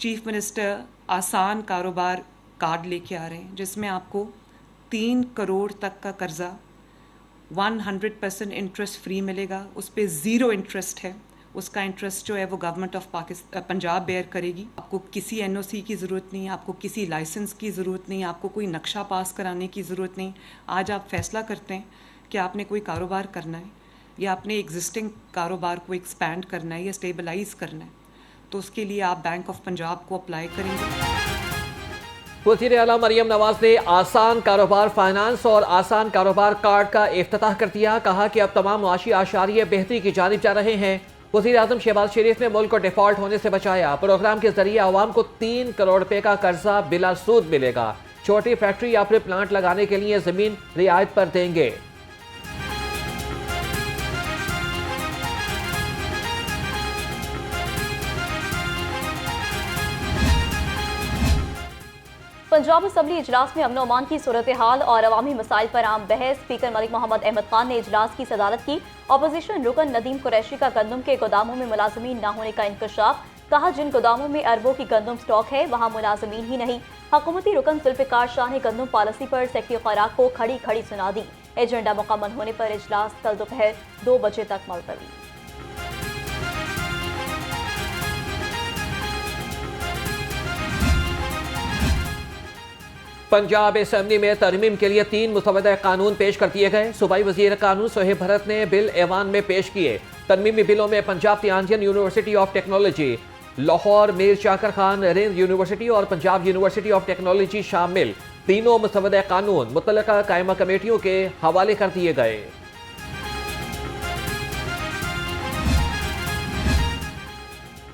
Chief minister आसान कारोबार card लेके आ रहे हैं जिसमें आपको 3 करोड़ तक का कर्जा 100% इंटरेस्ट फ्री मिलेगा। उस पर ज़ीरो इंटरेस्ट है। उसका इंटरेस्ट जो है वो गवर्नमेंट ऑफ पंजाब बेयर करेगी। आपको किसी एनओसी की ज़रूरत नहीं, आपको किसी लाइसेंस की ज़रूरत नहीं, आपको कोई नक्शा पास कराने की ज़रूरत नहीं। आज आप फैसला करते हैं कि आपने कोई कारोबार करना है या अपने एग्जिस्टिंग कारोबार को एक्सपैंड करना है या स्टेबलाइज करना है, तो उसके लिए आप बैंक ऑफ पंजाब को अप्लाई करेंगे। वज़ीर आला मरियम नवाज ने आसान कारोबार फाइनेंस और आसान कारोबार कार्ड का इफ्तिताह कर दिया। कहा कि अब तमाम मुआशी आशारिये बेहतरी की जानिब जा रहे हैं। वज़ीर आज़म शहबाज शरीफ ने मुल्क को डिफॉल्ट होने से बचाया। प्रोग्राम के जरिए आवाम को 3 करोड़ रुपए का कर्जा बिला सूद मिलेगा। छोटी फैक्ट्री या फिर प्लांट लगाने के लिए जमीन रियायत पर देंगे। पंजाब असम्बली इजलास में अमन अमान की सूरत हाल और अवामी मसाइल पर आम बहस। स्पीकर मलिक मोहम्मद अहमद खान ने इजलास की सदारत की। अपोजिशन रुकन नदीम कुरैशी का गंदम के गोदामों में मुलाजमीन न होने का इंकशाफ। कहा जिन गोदामों में अरबों की गंदम स्टॉक है वहाँ मुलाजमीन ही नहीं। हुकूमती रुकन जुल्फ़िकार शाह ने गंदम पॉलिसी पर सेक्रेटरी ख़ुराक को खड़ी खड़ी सुना दी। एजेंडा मुकम्मल होने पर इजलास कल दोपहर 2 बजे तक मुलतवी। पंजाब असेंबली में तरमीम के लिए 3 मुसवदा कानून पेश कर दिए गए। सूबाई वजीर कानून सोहेब भरत ने बिल ऐवान में पेश किए। तरमीमी बिलों में Punjab Tianjin university of technology, Lahore Mir Shakar Khan Rind university और पंजाब यूनिवर्सिटी ऑफ टेक्नोलॉजी शामिल। तीनों मुसवदा कानून मुतल्लका कायमा कमेटियों के हवाले कर दिए गए।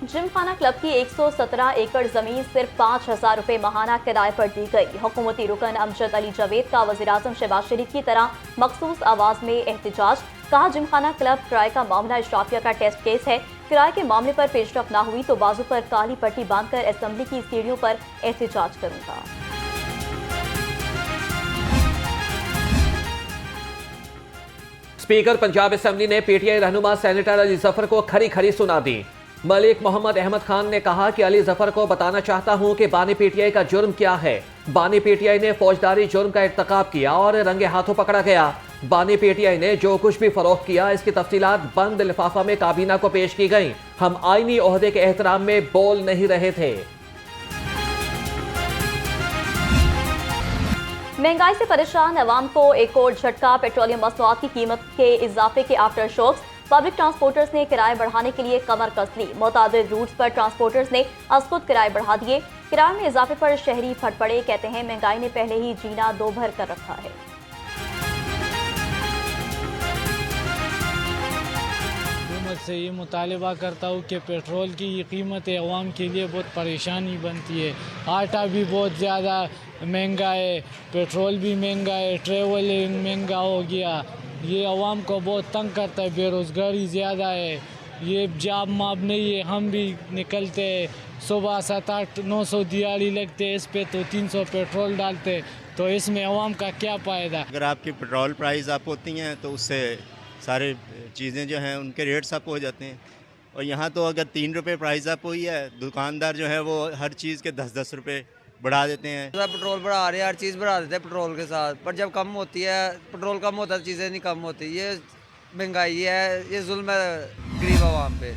जिमखाना क्लब की 117 एकड़ जमीन सिर्फ 5,000 रुपए माहाना किराए पर दी गई। हुकूमती रुकन अमजद अली जावेद का वज़ीर आज़म शहबाज शरीफ की तरह मखसूस आवाज में एहतजाज। कहा जिमखाना क्लब किराए का मामला इशराफिया का टेस्ट केस है। किराए के मामले पर पेशरफ ना हुई तो बाजू पर काली पट्टी बांधकर असेंबली की सीढ़ियों पर एहतजाज करूंगा। स्पीकर पंजाब असेंबली ने पीटीआई रहनुमा सेनेटर अली जफर को खरी खरी सुना दी। मलिक मोहम्मद अहमद खान ने कहा कि अली जफर को बताना चाहता हूं कि बानी पीटीआई का जुर्म क्या है। बानी पीटीआई ने फौजदारी जुर्म का इर्तकाब किया और रंगे हाथों पकड़ा गया। बानी पीटीआई ने जो कुछ भी फरोख्त किया इसकी तफसीलात बंद लिफाफा में काबीना को पेश की गई। हम आईनी ओहदे के एहतराम में बोल नहीं रहे थे। महंगाई से परेशान अवाम को एक और झटका। पेट्रोलियम मसनूआत की कीमत के इजाफे के आफ्टर शॉक्स। पब्लिक ट्रांसपोर्टर्स ने किराए बढ़ाने के लिए कमर कस ली। मुतादिद रूट्स पर ट्रांसपोर्टर्स ने खुद किराए बढ़ा दिए। किराए में इजाफे पर शहरी फट पड़े। कहते हैं महंगाई ने पहले ही जीना दो भर कर रखा है। हुकूमत से ये मुतालबा करता हूँ कि पेट्रोल की ये कीमत अवाम के लिए बहुत परेशानी बनती है। आटा भी बहुत ज़्यादा महंगा है, पेट्रोल भी महंगा है, ट्रेवलिंग महंगा हो गया। ये अवाम को बहुत तंग करता है। बेरोज़गारी ज़्यादा है, ये जॉब माब नहीं है। हम भी निकलते हैं सुबह 700-800-900 दिहाड़ी लगते हैं, इस पे तो 300 पेट्रोल डालते, तो इसमें अवाम का क्या फ़ायदा। अगर आपकी पेट्रोल प्राइस अप होती हैं तो उससे सारे चीज़ें जो हैं उनके रेट्स अप हो जाते हैं। और यहाँ तो अगर 3 रुपये प्राइस अप हुई है, दुकानदार जो है वो हर चीज़ के 10-10 रुपये बढ़ा देते हैं। पेट्रोल बढ़ा रहे हैं, हर चीज़ बढ़ा देते हैं पेट्रोल के साथ, पर जब कम होती है पेट्रोल कम होता है चीज़ें नहीं कम होती। ये महंगाई है, ये जुल्म है गरीब आवाम पे।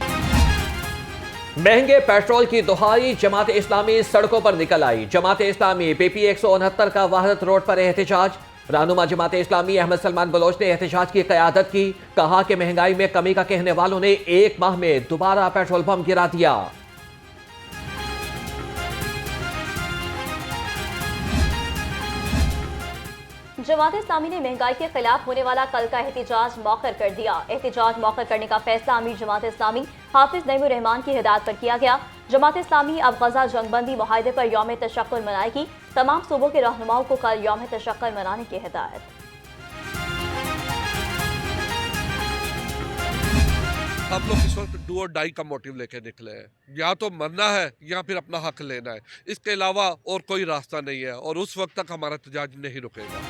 महंगे पेट्रोल की दुहाई। जमात इस्लामी सड़कों पर निकल आई। जमात इस्लामी PP 169 का वहदत रोड पर एहतजाज। रहनुमा जमात इस्लामी अहमद सलमान बलोच ने एहतजाज की क़यादत की। कहा कि महंगाई में कमी का कहने वालों ने 1 माह में दोबारा पेट्रोल पंप गिरा दिया। जमात इस्लामी ने महंगाई के खिलाफ होने वाला कल का एहतजाज मौखर कर दिया। एहतजाज मौखर करने का फैसला अमीर जमात इस्लामी हाफिज नईमुर रहमान की हिदायत पर किया गया। जमात इस्लामी अब गजा जंगबंदी मुआहदे पर यौम तशक्कुर मनाएगी। तमाम सूबों के रहनुमाओं को कल यौम तशक्कुर मनाने की हिदायत। आप लोग इस वक्त डू और डाई का मोटिव लेके निकले हैं, या तो मरना है या फिर अपना हक लेना है। इसके अलावा और कोई रास्ता नहीं है और उस वक्त तक हमारा एहतजाज नहीं रुकेगा।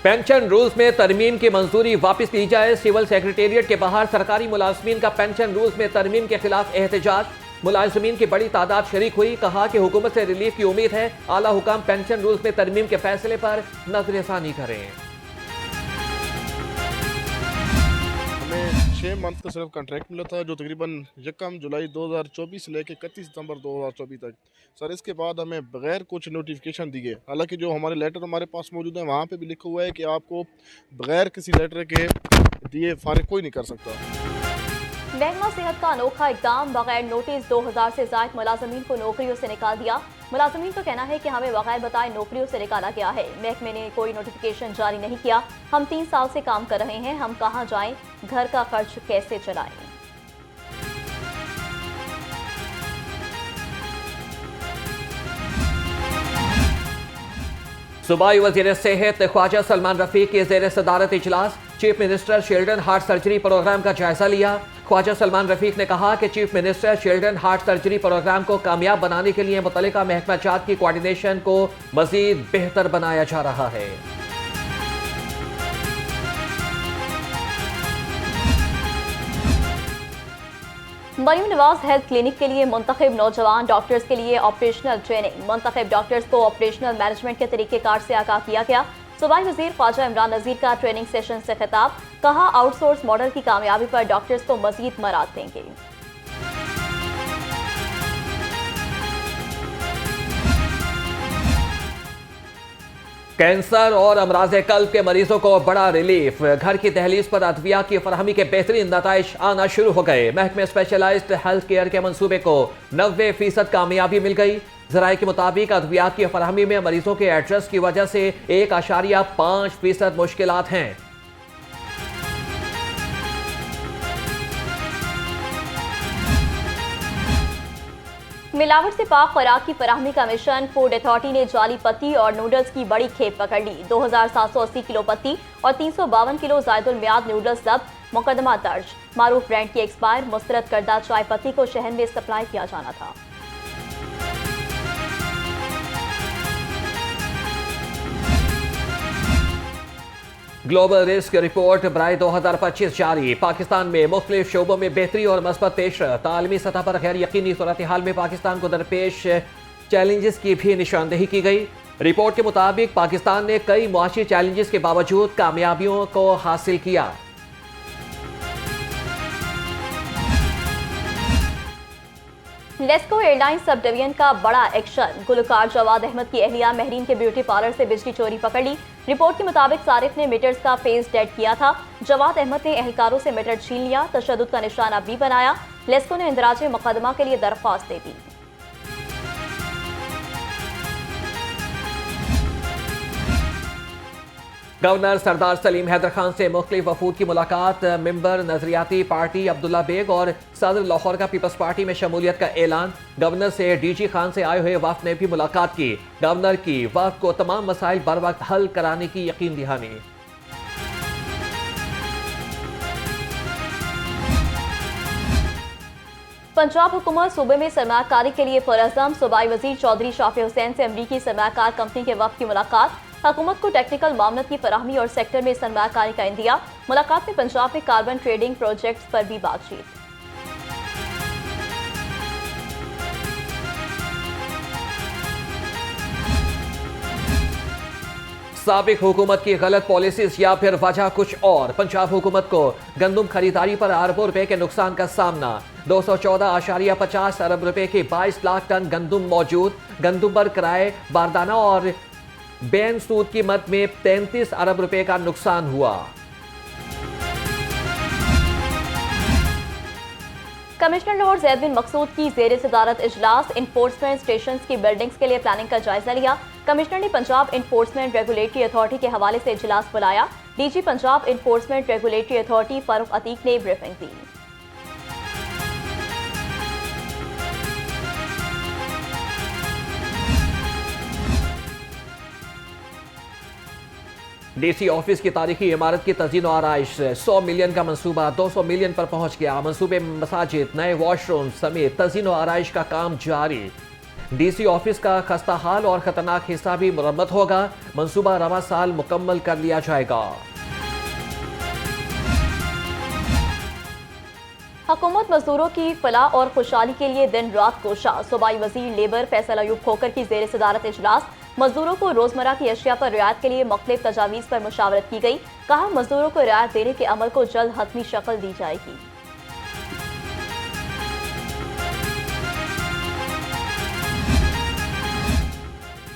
पेंशन रूल्स में तरमीम की मंजूरी वापस ली जाए। सिविल सेक्रेटेरिएट के बाहर सरकारी मुलाजमीन का पेंशन रूल्स में तरमीम के खिलाफ एहतजाज। मुलाजिमीन की बड़ी तादाद शरीक हुई। कहा कि हुकूमत से रिलीफ की उम्मीद है। आला हुकाम पेंशन रूल्स में तरमीम के फैसले पर नजरसानी करें। हमें 6 मंथ का सिर्फ कॉन्ट्रैक्ट मिला था, जो तकरीबन 1 जुलाई 2024 से लेकर 31 सितंबर 2024 तक। सर इसके बाद हमें बगैर कुछ नोटिफिकेशन दिए, हालांकि जो हमारे लेटर हमारे पास मौजूद है वहाँ पे भी लिखा हुआ है कि आपको बगैर किसी लेटर के दिए फारिग कोई नहीं कर सकता। महकमा सेहत का अनोखा इकदाम, बगैर नोटिस 2000 से ज्यादा मुलाजमीन को नौकरियों से निकाल दिया। मुलाजमीन का कहना है कि हमें बगैर बताए नौकरियों से निकाला गया है। महकमे ने कोई नोटिफिकेशन जारी नहीं किया। हम 3 साल से काम कर रहे हैं, हम कहाँ जाएं, घर का खर्च कैसे चलाएं। सूबाई वज़ीर सेहत ख्वाजा सलमान रफीक के ज़ेर सदारत इजलास chief minister children heart surgery programme का जायजा लिया। ख्वाजा सलमान रफीक ने कहा कि chief minister children heart surgery programme को कामयाब बनाने के लिए मुतल्लिका महकमा जात की कोऑर्डिनेशन को मजीद बेहतर बनाया जा रहा है। मरीम नवाज हेल्थ क्लिनिक के लिए मुंतखब नौजवान डॉक्टर्स के लिए ऑपरेशनल ट्रेनिंग। मुंतखब डॉक्टर्स को ऑपरेशनल मैनेजमेंट के तरीक़ेकार से आगाह किया गया। सूबाई वज़ीर ख्वाजा इमरान नज़ीर का ट्रेनिंग सेशन से खिताब। कहा आउटसोर्स मॉडल की कामयाबी पर डॉक्टर्स को मजीद मराद देंगे। कैंसर और अमराज कल्ब के मरीजों को बड़ा रिलीफ। घर की दहलीज पर अद्विया की फरहमी के बेहतरीन नताइज आना शुरू हो गए। महकमे स्पेशलाइज्ड हेल्थ केयर के मंसूबे को 90% कामयाबी मिल गई। जराये के मुताबिक अद्वियात की फरहमी में मरीजों के एड्रेस की वजह से 1.5% मुश्किलात हैं। मिलावट से पाक खुराक की फराहमी का मिशन फूड अथॉरिटी ने जाली पत्ती और नूडल्स की बड़ी खेप पकड़ ली। 2780 किलो पत्ती और 352 किलो जायदुल मियाद नूडल्स जब्त। मुकदमा दर्ज। मारूफ ब्रांड की एक्सपायर मुस्तरद करदा चाय पत्ती को शहर में सप्लाई किया जाना था। ग्लोबल रिस्क रिपोर्ट बराए 2025 जारी। पाकिस्तान में मुख्तलिफ शोबों में बेहतरी और मस्बत पेशरफ्त। आलमी सतह पर गैर यकीनी सूरत हाल में पाकिस्तान को दरपेश चैलेंजेस की भी निशानदेही की गई। रिपोर्ट के मुताबिक पाकिस्तान ने कई मुआशी चैलेंजेस के बावजूद कामयाबियों को हासिल किया। लेस्को एयरलाइंस सब डिवीजन का बड़ा एक्शन। गुलकार जवाद अहमद की अहलिया महरीन के ब्यूटी पार्लर से बिजली चोरी पकड़ ली। रिपोर्ट के मुताबिक सारिफ ने मीटर्स का फेस डेड किया था। जवाद अहमद ने एहलकारों से मीटर छीन लिया, तशद्दुद का निशाना भी बनाया। लेस्को ने इंदराज मुकदमा के लिए दरख्वास्त दे दी। गवर्नर सरदार सलीम हैदर खान से मुख्तलिफ वफूद की मुलाकात। मेंबर नजरियाती पार्टी अब्दुल्ला बेग और सदर लाहौर का पीपल्स पार्टी में शमूलियत का ऐलान। गवर्नर से डीजी खान से आए हुए वफ्द ने भी मुलाकात की। गवर्नर की वफ्द को तमाम मसाइल बर वक्त हल कराने की यकीन दहानी। पंजाब हुकूमत सूबे में सरमाकारी के लिए पुरअज़म। सूबाई वजीर चौधरी शाफी हुसैन से अमरीकी सरमाकार कंपनी के वफ्द की मुलाकात। हुकूमत को टेक्निकल मामलों की फराहमी और सेक्टर में सरमाकारी का इंदिया। मुलाकात में पंजाब में कार्बन ट्रेडिंग प्रोजेक्ट्स पर भी बातचीत। साबिक हुकूमत की गलत पॉलिसीज या फिर वजह कुछ और। पंजाब हुकूमत को गंदम खरीदारी पर अरबों रुपए के नुकसान का सामना। 214.50 अरब रुपए की 22 लाख टन गंदम मौजूद। गंदम पर किराए, बारदाना और बैन सूद कीमत में 33 अरब रुपए का नुकसान हुआ। कमिश्नर लाहौर ज़ैद बिन मकसूद की ज़ेर सदारत इजलास। इन्फोर्समेंट स्टेशन की बिल्डिंग्स के लिए प्लानिंग का जायजा लिया। कमिश्नर ने पंजाब इन्फोर्समेंट रेगुलेटरी अथॉरिटी के हवाले से इजलास बुलाया। DG Punjab enforcement regulatory authority Farooq Atiq ने ब्रीफिंग दी। डीसी ऑफिस की तारीखी इमारत की तज़ीन और आराइश। 100 मिलियन का मंसूबा 200 मिलियन पर पहुंच गया। मंसूबे में मसाजिद, नए वॉशरूम समेत तज़ीन और आराइश का काम जारी। डीसी ऑफिस का खस्ता हाल और खतरनाक हिस्सा भी मुरम्मत होगा। मंसूबा रवा साल मुकम्मल कर लिया जाएगा। हुकूमत मजदूरों की फलाह और खुशहाली के लिए दिन रात कोशा। सूबाई वजीर लेबर फैसल अयूब खोकर की जेर सदारत इजलास। मजदूरों को रोजमर्रा की अशिया पर रियायत के लिए मुख्तलिफ तजावीज़ पर मुशावरत की गई। कहा, मजदूरों को रियायत देने के अमल को जल्द हतमी शक्ल दी जाएगी।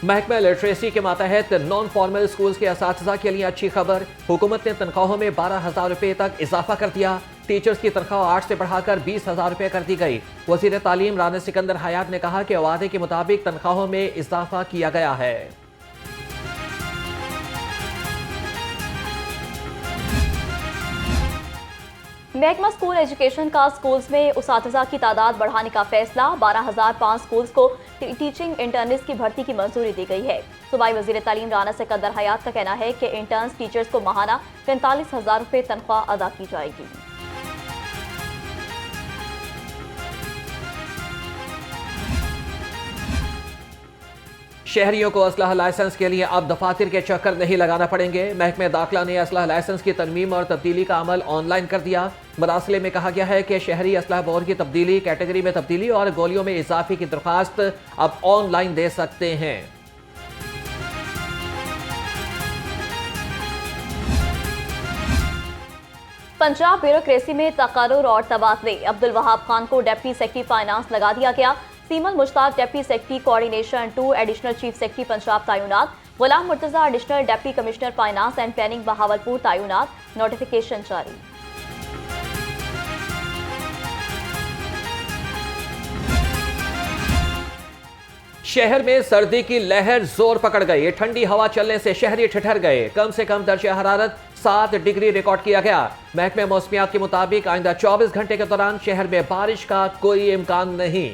महकमा लिटरेसी के मातहत नॉन फॉर्मल स्कूल्स के असातिज़ा के लिए अच्छी खबर। हुकूमत ने तनख्वाहों में 12,000 रुपये तक इजाफा कर दिया। टीचर्स की तनख्वाह 8 से बढ़ाकर 20,000 रुपये कर दी गई। वज़ीर तालीम राना सिकंदर हयात ने कहा कि वादे के मुताबिक तनख्वाहों में इजाफा किया गया है। महकमा स्कूल एजुकेशन का स्कूल्स में उसातिज़ा की तादाद बढ़ाने का फैसला। 12,005 स्कूल्स को टीचिंग इंटर्निस की भर्ती की मंजूरी दी गई है। सूबाई वज़ीर तालीम राना सिकंदर हयात का कहना है कि इंटर्न्स टीचर्स को माहाना 45,000 रुपये तनख्वाह अदा की जाएगी। शहरियों को असलहा लाइसेंस के लिए अब दफातर के चक्कर नहीं लगाना पड़ेंगे। महकमे दाखिला ने असलहा लाइसेंस की तरमीम और तब्दीली का अमल ऑनलाइन कर दिया। मरासले में कहा गया है कि शहरी असलहा बोर्ड की तब्दीली, कैटेगरी में तब्दीली और गोलियों में इजाफे की दरख्वास्त अब ऑनलाइन दे सकते हैं। पंजाब ब्यूरोक्रेसी में तकर्रुर और तबादले। अब्दुल वहाब खान को डेप्टी सेक्रेटरी फाइनेंस लगा दिया गया। Seemal Mushtaq deputy secretary coordination 2, additional chief secretary Punjab तैनात। Ghulam Murtaza additional deputy commissioner finance and planning Bahawalpur तैनात। नोटिफिकेशन जारी। शहर में सर्दी की लहर जोर पकड़ गई। ठंडी हवा चलने से शहरी ठिठर गए। कम से कम दर्जे हरारत 7 डिग्री रिकॉर्ड किया गया। महकमे मौसमियात के मुताबिक आइंदा 24 घंटे के दौरान शहर में बारिश का कोई इम्कान नहीं।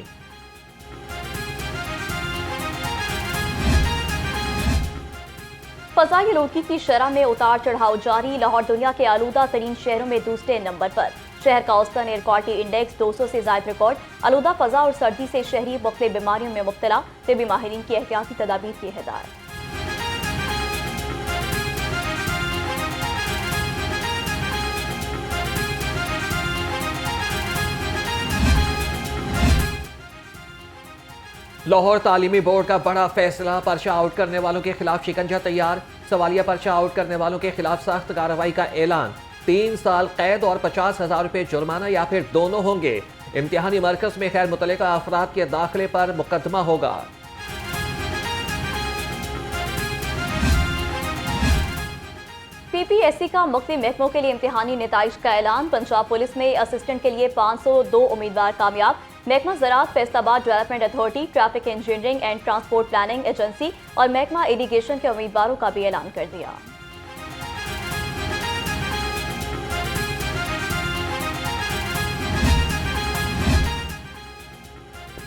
फजाई आलूदगी की शरह में उतार चढ़ाव जारी। लाहौर दुनिया के आलूदा तरीन शहरों में दूसरे नंबर पर। शहर का औसतन एयर क्वालिटी इंडेक्स 200 से ज्यादा रिकॉर्ड। आलूदा फजा और सर्दी से शहरी मुख्तलिफ बीमारियों में मुब्तला। तिब्बी माहिरीन की एहतियाती तदाबीर की हिदायत। लाहौर तालीमी बोर्ड का बड़ा फैसला। पर्चा आउट करने वालों के खिलाफ शिकंजा तैयार। सवालिया पर्चा आउट करने वालों के खिलाफ सख्त कार्रवाई का ऐलान। 3 साल कैद और 50,000 रुपये जुर्माना या फिर दोनों होंगे। इम्तिहानी मरकज में खैर मुतल्लिका अफराद के दाखिले पर मुकदमा होगा। PPSC का मुख्तलिफ महकमों के लिए इम्तिहानी नताइज का ऐलान। पंजाब पुलिस में असिस्टेंट के लिए 502 उम्मीदवार कामयाब। महकमा ज़राअत, Faisalabad development authority, traffic engineering and transport planning agency और महकमा इरिगेशन के उम्मीदवारों का भी ऐलान कर दिया।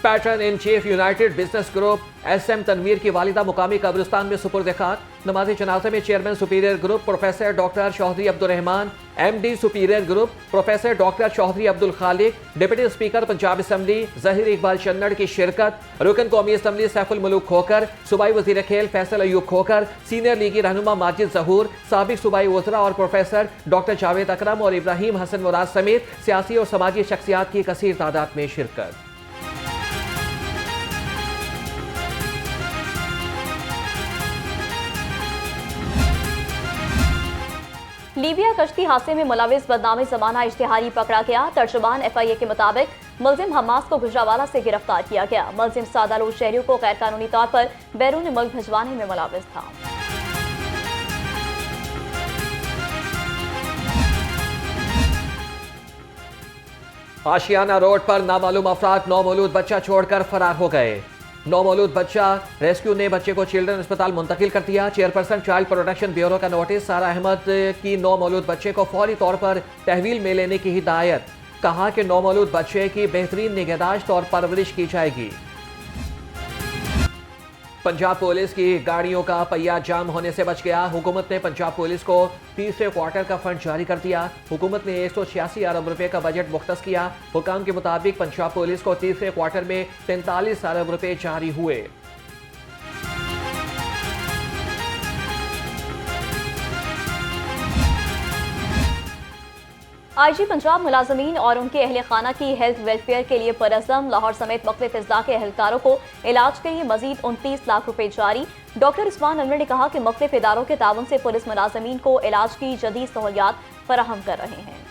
Patron in chief United business group SM Tanveer की वालिदा मुकामी कब्रिस्तान में सुपुर्द खाक। नमाज़ी जनाज़े में chairman superior group professor doctor Chaudhry Abdul Rehman, MD superior group professor doctor Chaudhry Abdul Khaliq, deputy speaker Punjab assembly Zaheer Iqbal Channar की शिरकत। रुकन कौमी असम्बली सैफुल मुलूक खोकर, सूबाई वज़ीर खेल फैसल अयूब खोकर, सीनियर लीगी रहनुमा माजिद ज़हूर, साबिक सूबाई वज़रा और प्रोफेसर डॉक्टर जावेद अकरम और इब्राहिम हसन मुराद समेत सियासी और समाजी शख्सियात की कसीर तादाद में शिरकत। लीबिया कश्ती हादसे में मुलविस बदनामी ज़माना इश्तिहारी पकड़ा गया। तर्जुमान FIA के मुताबिक मुलजिम हमास को गुजरावाला से गिरफ्तार किया गया। मुलजिम सादालू शहरियों को गैर कानूनी तौर पर बैरून मुल्क भिजवाने में मुलविस था। आशियाना रोड पर नामालूम अफराद नौमौलूद बच्चा छोड़कर फरार हो गए। नौमौलूद बच्चा रेस्क्यू ने बच्चे को चिल्ड्रन अस्पताल मुंतकिल कर दिया। चेयरपर्सन चाइल्ड प्रोटेक्शन ब्यूरो का नोटिस। सारा अहमद की नौमौलूद बच्चे को फौरी तौर पर तहवील में लेने की हिदायत। कहा कि नौमौलूद बच्चे की बेहतरीन निगहदाश्त और परवरिश की जाएगी। पंजाब पुलिस की गाड़ियों का पहिया जाम होने से बच गया। हुकूमत ने पंजाब पुलिस को तीसरे क्वार्टर का फंड जारी कर दिया। हुकूमत ने 186 अरब रुपए का बजट मुख्तस किया। हुकाम के मुताबिक पंजाब पुलिस को तीसरे क्वार्टर में 43 अरब रुपए जारी हुए। IG पंजाब मुलाजमीन और उनके अहल खाना की हेल्थ वेलफेयर के लिए परअज़म। लाहौर समेत मुख्तलिफ अज़ला के एहलकारों को इलाज के लिए मजीद 29 लाख रुपए जारी। डॉक्टर उस्मान अनवर ने कहा कि मुख्तलिफ इदारों के ताउन से पुलिस मुलाजमीन को इलाज की जदीद सहूलियात फराहम कर रहे हैं।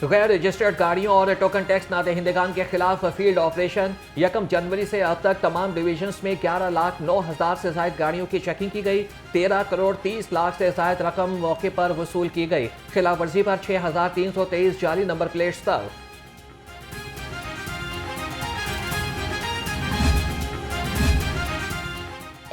गैर रजिस्टर्ड गाड़ियों और टोकन टैक्स नादहिंदगान के खिलाफ फील्ड ऑपरेशन। 1 जनवरी से अब तक तमाम डिवीजन्स में 11,09,000 से ज्यादा गाड़ियों की चेकिंग की गई। 13 करोड़ 30 लाख से ज्यादा रकम मौके पर वसूल की गई। खिलाफ वर्जी पर 6,323 जाली नंबर प्लेट्स तक।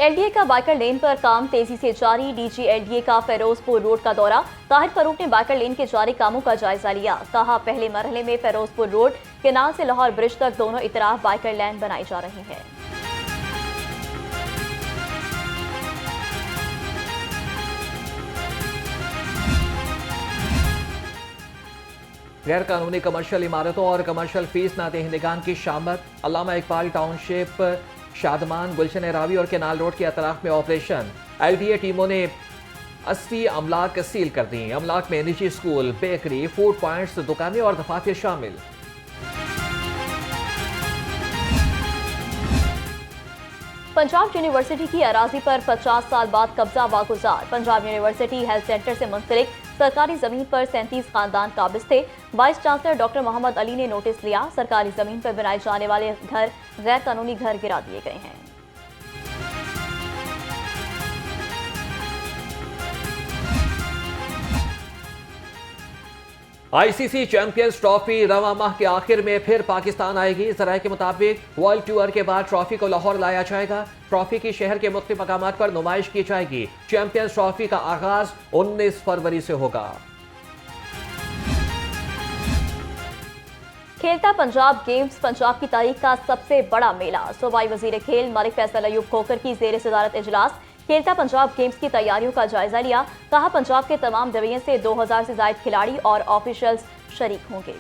LDA का बाइकर लेन पर काम तेजी से जारी। DG LDA का फेरोजपुर रोड का दौरा। ताहिर फरूक ने बाइकर लेन के जारी कामों का जायजा लिया। कहा पहले मरहले में फेरोजपुर रोड केनाल से लाहौर ब्रिज तक दोनों इतराफ बाइकर लेन बनाई जा रही है। गैर कानूनी कमर्शियल इमारतों और कमर्शियल फीस नादहिंदगान की शामत। अल्लामा इकबाल टाउनशिप, शादमान, गुलशन रावी और केनाल रोड के अतराफ में ऑपरेशन। LDA टीमों ने 80 अमलाक सील कर दी। अमलाक में निजी स्कूल, बेकरी, फूड पॉइंट्स, दुकानें और दफातर शामिल। पंजाब यूनिवर्सिटी की अराजी पर 50 साल बाद कब्जा वागुजार। पंजाब यूनिवर्सिटी हेल्थ सेंटर से मुंसलिक सरकारी जमीन पर 37 खानदान काबिज थे। Vice chancellor doctor Muhammad Ali ने नोटिस लिया। सरकारी जमीन पर बनाए जाने वाले घर गैर कानूनी घर गिरा दिए गए हैं। ICC चैंपियंस ट्रॉफी रवा माह के आखिर में फिर पाकिस्तान आएगी। जराये के मुताबिक वर्ल्ड टूर के बाद ट्रॉफी को लाहौर लाया जाएगा। ट्रॉफी की शहर के मुख्तलिफ मकामात पर नुमाइश की जाएगी। चैंपियंस ट्रॉफी का आगाज 19 फरवरी से होगा। खेलता पंजाब गेम्स पंजाब की तारीख का सबसे बड़ा मेला। सूबाई वजीर खेल मलिक फैसल अयूब खोखर की जेर सदारत इजलास खेलता पंजाब गेम्स की तैयारियों का जायजा लिया। कहा पंजाब के तमाम डिवीजन से 2000 से ज्यादा खिलाड़ी और ऑफिशियल्स शरीक होंगे।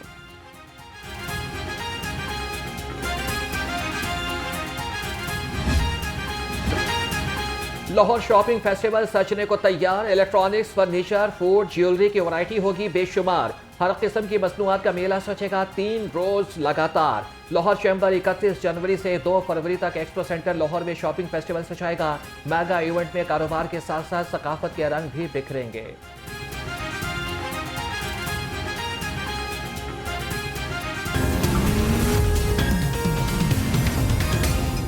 लाहौर शॉपिंग फेस्टिवल सजने को तैयार। इलेक्ट्रॉनिक्स, फर्नीचर, फूड, ज्वेलरी की वैरायटी होगी बेशुमार। हर किस्म की मसनूआत का मेला सचेगा 3 रोज लगातार। लाहौर चैम्बर 31 जनवरी से 2 फरवरी तक एक्सपो सेंटर लाहौर में शॉपिंग फेस्टिवल सजाएगा। मेगा इवेंट में कारोबार के साथ साथ सकाफत के रंग भी बिखरेंगे।